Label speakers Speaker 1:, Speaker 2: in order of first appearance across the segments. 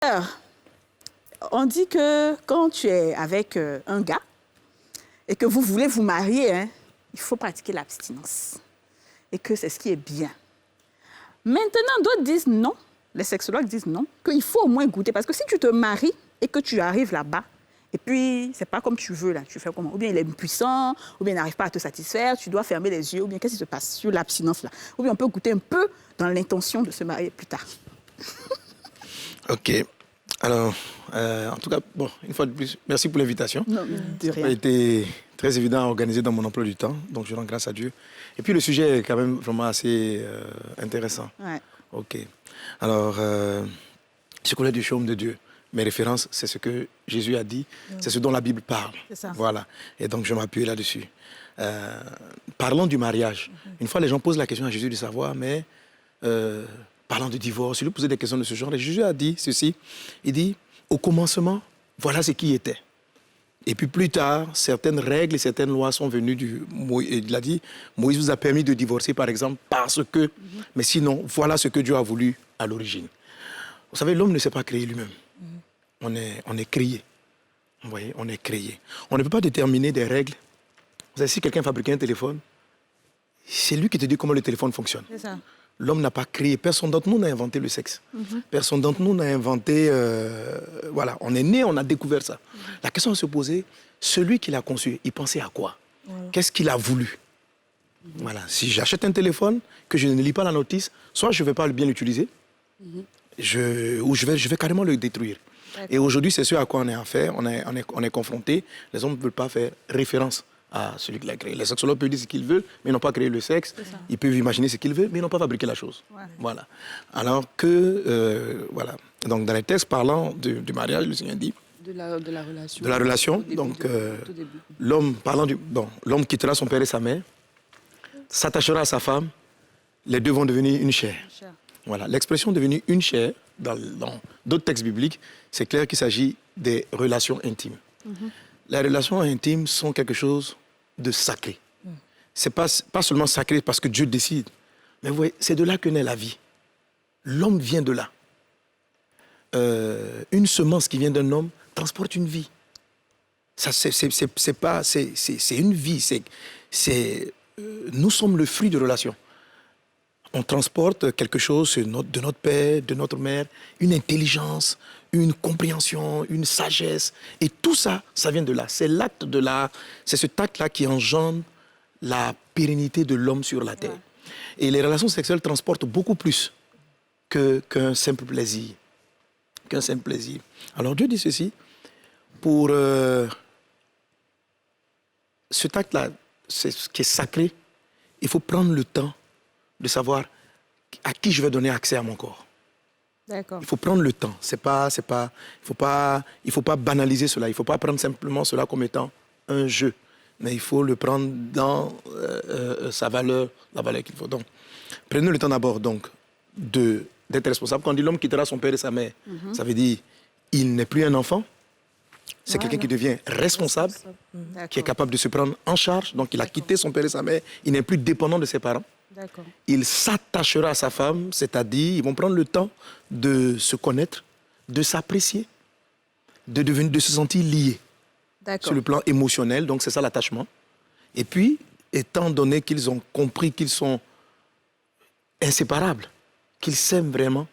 Speaker 1: Alors, on dit que quand tu es avec un gars et que vous voulez vous marier, hein, il faut pratiquer l'abstinence. Et que c'est ce qui est bien. Maintenant, d'autres disent non, les sexologues disent non, qu'il faut au moins goûter. Parce que si tu te maries et que tu arrives là-bas, et puis c'est pas comme tu veux, là, tu fais comment? Ou bien il est impuissant, ou bien il n'arrive pas à te satisfaire, tu dois fermer les yeux, ou bien qu'est-ce qui se passe sur l'abstinence là? Ou bien on peut goûter un peu dans l'intention de se marier plus tard.
Speaker 2: OK. Alors, en tout cas, bon, une fois de plus, merci pour l'invitation.
Speaker 1: Non, de
Speaker 2: Ça
Speaker 1: rien.
Speaker 2: a été très évident à organiser dans mon emploi du temps, donc je rends grâce à Dieu. Et puis le sujet est quand même vraiment assez intéressant.
Speaker 1: Ouais.
Speaker 2: OK. Alors, je connais du chaume de Dieu. Mes références, c'est ce que Jésus a dit, c'est ce dont la Bible parle.
Speaker 1: C'est ça.
Speaker 2: Voilà. Et donc, je m'appuie là-dessus. Parlons du mariage. Une fois, les gens posent la question à Jésus de savoir, mais parlant de divorce, il lui posait des questions de ce genre. Et Jésus a dit ceci. Il dit, au commencement, voilà ce qui était. Et puis plus tard, certaines règles et certaines lois sont venues il a dit, Moïse vous a permis de divorcer, par exemple, parce que... Mais sinon, voilà ce que Dieu a voulu à l'origine. Vous savez, l'homme ne s'est pas créé lui-même. On est créé. Vous voyez, on est créé. On ne peut pas déterminer des règles. Vous savez, si quelqu'un fabrique un téléphone, c'est lui qui te dit comment le téléphone fonctionne.
Speaker 1: C'est ça.
Speaker 2: L'homme n'a pas créé. Personne d'entre nous n'a inventé le sexe. Personne d'entre nous n'a inventé... voilà, on est né, on a découvert ça. La question à se poser, celui qui l'a conçu, il pensait à quoi? Qu'est-ce qu'il a voulu? Voilà, si j'achète un téléphone, que je ne lis pas la notice, soit je ne vais pas bien l'utiliser, ou je vais carrément le détruire. Et aujourd'hui, c'est ce à quoi on est en fait, on est confronté. Les hommes ne veulent pas faire référence à celui qui l'a créé. Les sexologues peuvent dire ce qu'ils veulent, mais ils n'ont pas créé le sexe. Ils peuvent imaginer ce qu'ils veulent, mais ils n'ont pas fabriqué la chose. Ouais. Voilà. Alors que, voilà. Donc, dans les textes parlant du mariage, le Seigneur dit...
Speaker 3: De la relation.
Speaker 2: De la relation. Donc, l'homme l'homme quittera son père et sa mère, s'attachera à sa femme, les deux vont devenir une chair. Voilà. L'expression devenir une chair, dans d'autres textes bibliques, c'est clair qu'il s'agit des relations intimes. Les relations intimes sont quelque chose de sacré. C'est pas seulement sacré parce que Dieu décide, mais vous voyez, c'est de là que naît la vie. L'homme vient de là. Une semence qui vient d'un homme transporte une vie. Ça, c'est une vie. Nous sommes le fruit de relations. On transporte quelque chose de notre père, de notre mère, une intelligence, une compréhension, une sagesse. Et tout ça, ça vient de là. C'est cet acte-là qui engendre la pérennité de l'homme sur la terre. Ouais. Et les relations sexuelles transportent beaucoup plus qu'un simple plaisir. Alors Dieu dit ceci, pour cet acte-là, qui est sacré, il faut prendre le temps de savoir à qui je vais donner accès à mon corps. D'accord. Il faut prendre le temps. Il faut pas banaliser cela. Il ne faut pas prendre simplement cela comme étant un jeu. Mais il faut le prendre dans sa valeur, la valeur qu'il faut. Donc, prenez le temps d'abord d'être responsable. Quand on dit l'homme quittera son père et sa mère, ça veut dire il n'est plus un enfant. C'est quelqu'un qui devient responsable, qui est capable de se prendre en charge. Donc, il a quitté son père et sa mère. Il n'est plus dépendant de ses parents. Il s'attachera à sa femme, c'est-à-dire ils vont prendre le temps de se connaître, de s'apprécier, de se sentir liés sur le plan émotionnel. Donc, c'est ça l'attachement. Et puis, étant donné qu'ils ont compris qu'ils sont inséparables, qu'ils s'aiment vraiment,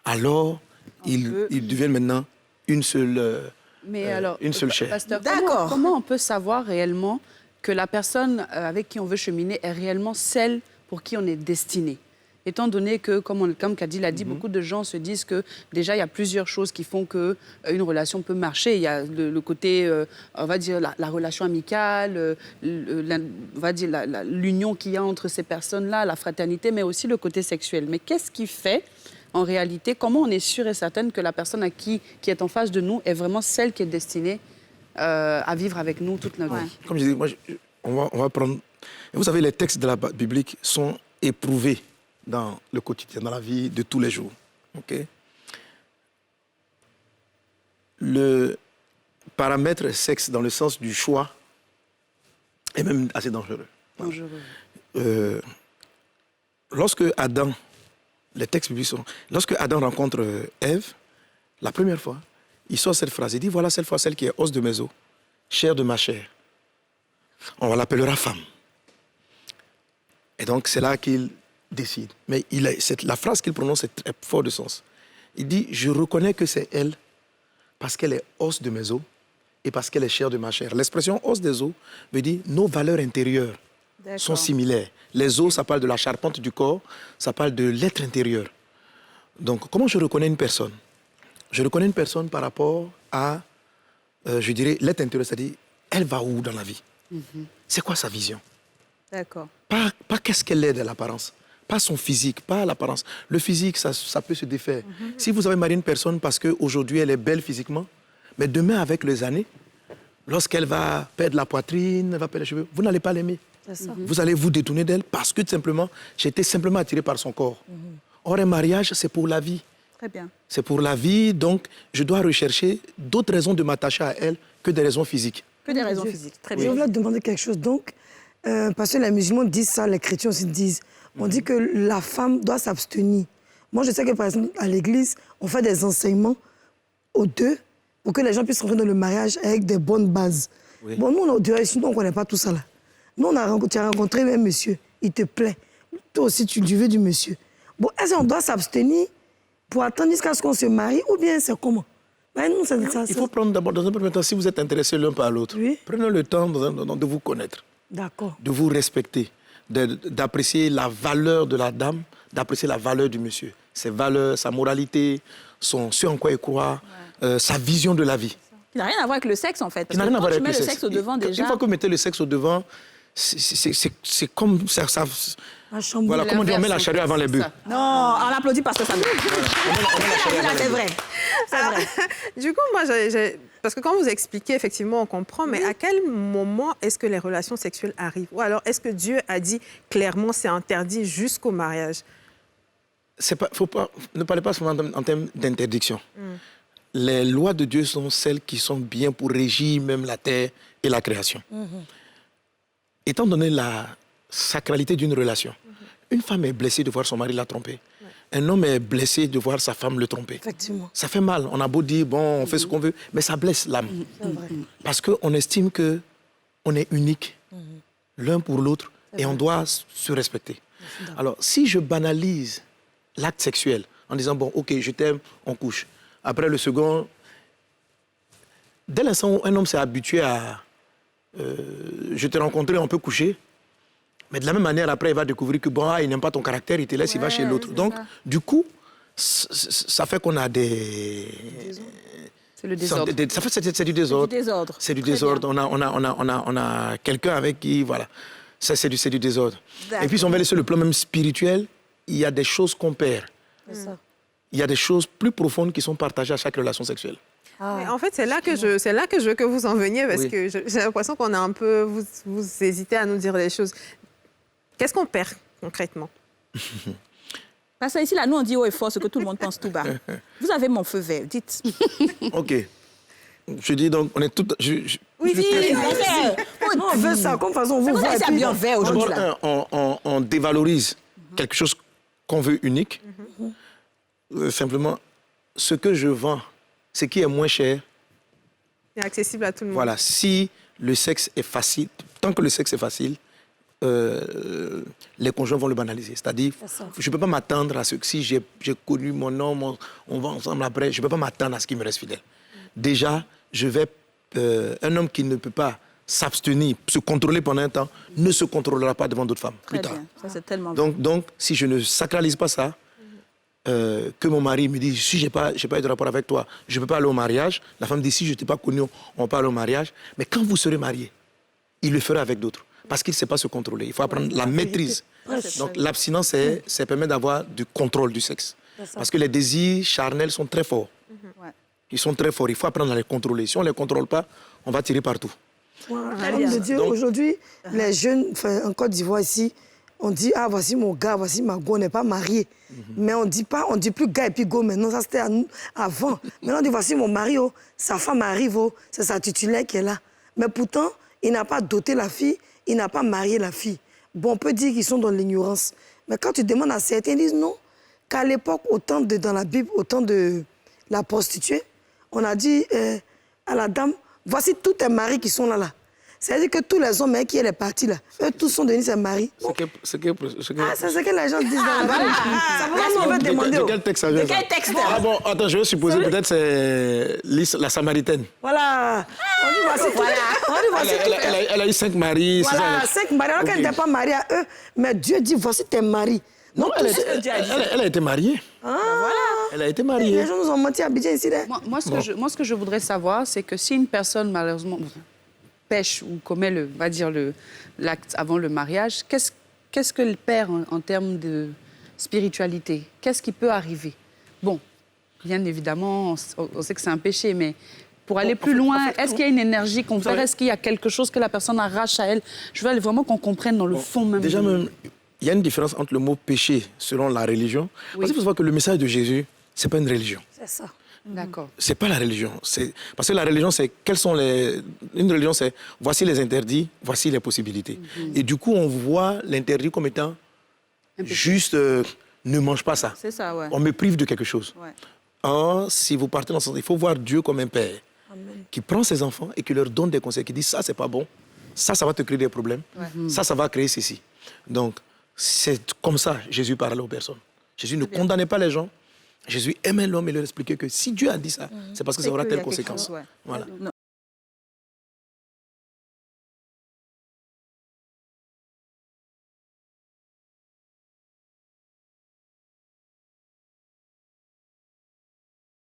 Speaker 2: alors ils deviennent maintenant une seule... une seule chair.
Speaker 3: Pasteur, comment on peut savoir réellement que la personne avec qui on veut cheminer est réellement celle pour qui on est destiné? Étant donné que, comme Kadil l'a dit, beaucoup de gens se disent que déjà, il y a plusieurs choses qui font qu'une relation peut marcher. Il y a le côté, on va dire, la relation amicale, on va dire l'union qu'il y a entre ces personnes-là, la fraternité, mais aussi le côté sexuel. Mais qu'est-ce qui fait, en réalité, comment on est sûr et certaine que la personne qui est en face de nous est vraiment celle qui est destinée à vivre avec nous toute notre vie?
Speaker 2: Comme je dis, on va prendre... Vous savez, les textes de la biblique sont éprouvés dans le quotidien, dans la vie de tous les jours. Okay? Le paramètre sexe, dans le sens du choix, est même assez dangereux. Lorsque Adam, les textes bibliques sont... Lorsque Adam rencontre Ève, la première fois, il sort cette phrase. Il dit, voilà cette fois celle qui est os de mes os, chair de ma chair. On l'appellera femme. Et donc, c'est là qu'il décide. Mais la phrase qu'il prononce est très fort de sens. Il dit, je reconnais que c'est elle parce qu'elle est os de mes os et parce qu'elle est chair de ma chair. L'expression os des os veut dire nos valeurs intérieures sont similaires. Les os, ça parle de la charpente du corps, ça parle de l'être intérieur. Donc, comment je reconnais une personne? Je reconnais une personne par rapport à, je dirais, l'être intérieur, c'est-à-dire, elle va où dans la vie? C'est quoi sa vision?
Speaker 1: D'accord.
Speaker 2: Pas qu'est-ce qu'elle est de l'apparence, pas son physique, pas l'apparence. Le physique, ça peut se défaire. Si vous avez marié une personne parce qu'aujourd'hui, elle est belle physiquement, mais demain, avec les années, lorsqu'elle va perdre la poitrine, elle va perdre les cheveux, vous n'allez pas l'aimer. Vous allez vous détourner d'elle parce que j'ai été simplement attiré par son corps. Or, un mariage, c'est pour la vie.
Speaker 1: Très bien.
Speaker 2: C'est pour la vie, donc je dois rechercher d'autres raisons de m'attacher à elle que des raisons physiques.
Speaker 1: Que des raisons physiques. Très bien.
Speaker 4: Je voulais te demander quelque chose. Donc, parce que les musulmans disent ça, les chrétiens aussi disent. On dit que la femme doit s'abstenir. Moi, je sais que, par exemple, à l'église, on fait des enseignements aux deux pour que les gens puissent rentrer dans le mariage avec des bonnes bases.
Speaker 2: Oui.
Speaker 4: Bon, nous, on ne connaît pas tout ça, là. Nous, tu as rencontré un monsieur, il te plaît. Toi aussi, tu veux du monsieur. Bon, est-ce qu'on doit s'abstenir pour attendre jusqu'à ce qu'on se marie ou bien c'est comment? Nous, ça,
Speaker 2: il faut prendre d'abord, dans un premier temps, si vous êtes intéressés l'un par l'autre, prenez le temps de vous connaître, de vous respecter, d'apprécier la valeur de la dame, d'apprécier la valeur du monsieur, ses valeurs, sa moralité, ce en quoi il croit, sa vision de la vie.
Speaker 1: Il n'a rien à voir avec le sexe, en fait. Parce
Speaker 2: Il n'a rien à voir avec
Speaker 1: le sexe au devant, déjà...
Speaker 2: Une fois que vous mettez le sexe au devant, c'est comme ça. Voilà, comment dire, on met la charrue avant les bœufs.
Speaker 1: Non, on applaudit parce que ça nous... C'est vrai. C'est vrai.
Speaker 5: Du coup, moi, parce que quand vous expliquez, effectivement, on comprend, mais à quel moment est-ce que les relations sexuelles arrivent? Ou alors, est-ce que Dieu a dit clairement c'est interdit jusqu'au mariage?
Speaker 2: Ne parlez pas seulement en termes d'interdiction. Les lois de Dieu sont celles qui sont bien pour régir même la terre et la création. Étant donné la sacralité d'une relation, une femme est blessée de voir son mari la tromper. Un homme est blessé de voir sa femme le tromper.
Speaker 4: Effectivement.
Speaker 2: Ça fait mal. On a beau dire, bon, on fait ce qu'on veut, mais ça blesse l'âme. Parce qu'on estime qu'on est unique l'un pour l'autre et on doit se respecter. Alors, si je banalise l'acte sexuel en disant, bon, ok, je t'aime, on couche. Après le second, dès l'instant où un homme s'est habitué à je t'ai rencontré, on peut coucher, mais de la même manière, après, il va découvrir que bon, il n'aime pas ton caractère, il te laisse, il va chez l'autre. Donc, du coup, ça fait qu'on a des...
Speaker 3: C'est le désordre.
Speaker 2: C'est du désordre. C'est du désordre. On a quelqu'un avec qui, voilà, ça c'est du désordre. Et puis, si on va laisser le plan même spirituel, il y a des choses qu'on perd. Il y a des choses plus profondes qui sont partagées à chaque relation sexuelle.
Speaker 5: Mais en fait, c'est là que je veux que vous en veniez, parce que j'ai l'impression qu'on a un peu... Vous hésitez à nous dire les choses. Qu'est-ce qu'on perd, concrètement?
Speaker 1: Parce que ici, là, nous, on dit haut et fort ce que tout le monde pense tout bas. Vous avez mon feu vert, dites.
Speaker 2: OK. Je dis donc, on est tout...
Speaker 1: Oui,
Speaker 4: on veut ça, comme façon, vous voyez.
Speaker 1: C'est bien vert aujourd'hui.
Speaker 2: On dévalorise quelque chose qu'on veut unique. Simplement, ce que je vends, ce qui est moins cher...
Speaker 5: C'est accessible à tout le monde.
Speaker 2: Voilà, si le sexe est facile, tant que le sexe est facile, les conjoints vont le banaliser. C'est-à-dire, je ne peux pas m'attendre à ce que si j'ai connu mon homme, on va ensemble après, je ne peux pas m'attendre à ce qu'il me reste fidèle. Déjà, un homme qui ne peut pas s'abstenir, se contrôler pendant un temps, ne se contrôlera pas devant d'autres femmes plus tard.
Speaker 1: Ça, c'est tellement
Speaker 2: donc, si je ne sacralise pas ça, que mon mari me dit, si je n'ai pas eu de rapport avec toi, je ne peux pas aller au mariage. La femme dit, si je ne t'ai pas connu, on peut aller au mariage. Mais quand vous serez mariés, il le fera avec d'autres. Parce qu'il ne sait pas se contrôler. Il faut apprendre la maîtrise. Donc l'abstinence, ça permet d'avoir du contrôle du sexe. Parce que les désirs charnels sont très forts. Ils sont très forts. Il faut apprendre à les contrôler. Si on ne les contrôle pas, on va tirer partout.
Speaker 4: Homme de Dieu, aujourd'hui, les jeunes, en Côte d'Ivoire ici, on dit, ah, voici mon gars, voici ma go, on n'est pas mariés. Mais on dit plus gars et puis go maintenant, ça c'était avant. Maintenant on dit, voici mon mari, oh, sa femme arrive, oh, c'est sa titulaire qui est là. Mais pourtant, il n'a pas doté la fille, il n'a pas marié la fille. Bon, on peut dire qu'ils sont dans l'ignorance. Mais quand tu demandes à certains, ils disent non, qu'à l'époque, dans la Bible, autant de la prostituée, on a dit à la dame, voici tous tes maris qui sont là. C'est-à-dire que tous les hommes qui est partis là, eux tous sont devenus ses maris. Bon.
Speaker 2: C'est ce que
Speaker 4: les gens disent dans la Bible. Ça va, on va demander.
Speaker 2: De quel texte ça vient?
Speaker 1: De quel texte?
Speaker 2: Ah bon, attends, je vais supposer peut-être c'est la Samaritaine.
Speaker 4: Voilà. On dit voici
Speaker 2: Elle a eu 5 maris.
Speaker 4: Voilà, 5 maris. Alors qu'elle n'était pas mariée à eux, mais Dieu dit, voici tes maris.
Speaker 2: Non, elle a été mariée.
Speaker 4: Voilà.
Speaker 2: Elle a été mariée.
Speaker 4: Les gens nous ont menti à Abidjan ici.
Speaker 3: Moi, ce que je voudrais savoir, c'est que si une personne, malheureusement, pêche ou commet l'acte avant le mariage, qu'est-ce qu'elle perd en termes de spiritualité? Qu'est-ce qui peut arriver? Bon, bien évidemment, on sait que c'est un péché, mais pour aller plus loin, est-ce qu'il y a une énergie qu'on perd? Est-ce qu'il y a quelque chose que la personne arrache à elle? Je veux vraiment qu'on comprenne dans le fond même.
Speaker 2: Déjà même, il y a une différence entre le mot péché selon la religion. Oui. Parce qu'il faut savoir que le message de Jésus, ce n'est pas une religion.
Speaker 4: C'est ça.
Speaker 3: D'accord.
Speaker 2: C'est pas la religion. Parce que la religion, c'est une religion, c'est voici les interdits, voici les possibilités. Et du coup, on voit l'interdit comme étant juste ne mange pas ça.
Speaker 1: C'est ça, ouais.
Speaker 2: On me prive de quelque chose.
Speaker 1: Ouais.
Speaker 2: Or, si vous partez dans ce sens, il faut voir Dieu comme un père.
Speaker 4: Amen.
Speaker 2: Qui prend ses enfants et qui leur donne des conseils, qui dit ça, c'est pas bon, ça va te créer des problèmes, ça va créer ceci. Donc, c'est comme ça Jésus parlait aux personnes. Jésus ne condamnait pas les gens. Jésus aimait l'homme et leur expliquait que si Dieu a dit ça, c'est parce que ça aura telle conséquence.
Speaker 1: Ouais.
Speaker 2: Voilà.